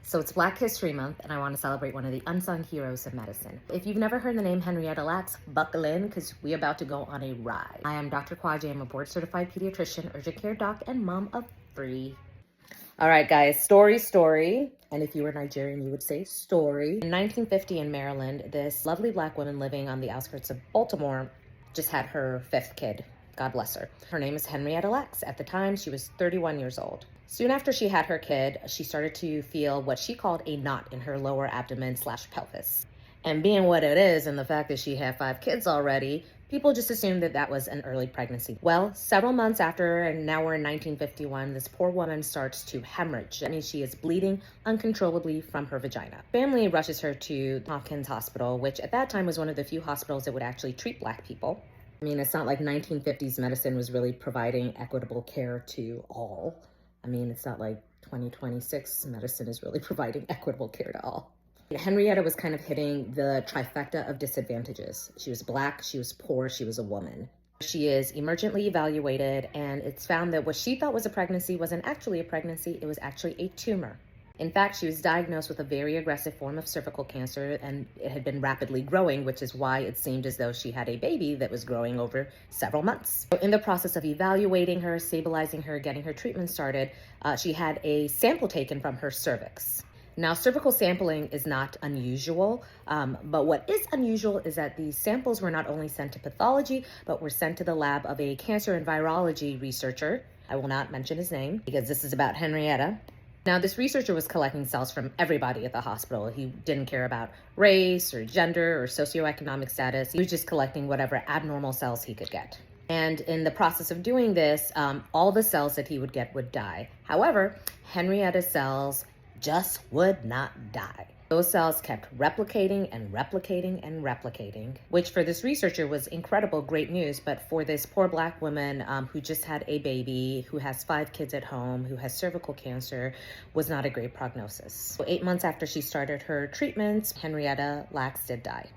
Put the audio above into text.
So it's Black History Month, and I want to celebrate one of the unsung heroes of medicine. If you've never heard the name Henrietta Lacks, buckle in, because we're about to go on a ride. I am Dr. Kwaji. I'm a board-certified pediatrician, urgent care doc, and mom of 3. All right, guys, story. And if you were Nigerian, you would say story. In 1950 in Maryland, this lovely Black woman living on the outskirts of Baltimore just had her 5th kid. God bless her. Her name is Henrietta Lacks. At the time, she was 31 years old. Soon after she had her kid, she started to feel what she called a knot in her lower abdomen/pelvis. And being what it is, and the fact that she had 5 kids already, people just assumed that that was an early pregnancy. Well, several months after, and now we're in 1951, this poor woman starts to hemorrhage. That means she is bleeding uncontrollably from her vagina. Family rushes her to Hopkins Hospital, which at that time was one of the few hospitals that would actually treat Black people. I mean, it's not like 1950s medicine was really providing equitable care to all. I mean, it's not like 2026 medicine is really providing equitable care to all. Henrietta was kind of hitting the trifecta of disadvantages. She was Black, she was poor, she was a woman. She is emergently evaluated, and it's found that what she thought was a pregnancy wasn't actually a pregnancy, it was actually a tumor. In fact, she was diagnosed with a very aggressive form of cervical cancer, and it had been rapidly growing, which is why it seemed as though she had a baby that was growing over several months. So in the process of evaluating her, stabilizing her, getting her treatment started, she had a sample taken from her cervix. Now, cervical sampling is not unusual, but what is unusual is that these samples were not only sent to pathology, but were sent to the lab of a cancer and virology researcher. I will not mention his name because this is about Henrietta. Now, this researcher was collecting cells from everybody at the hospital. He didn't care about race or gender or socioeconomic status. He was just collecting whatever abnormal cells he could get. And in the process of doing this, all the cells that he would get would die. However, Henrietta's cells just would not die. Those cells kept replicating and replicating and replicating, which for this researcher was incredible, great news. But for this poor Black woman who just had a baby, who has 5 kids at home, who has cervical cancer, was not a great prognosis. So 8 months after she started her treatments, Henrietta Lacks did die.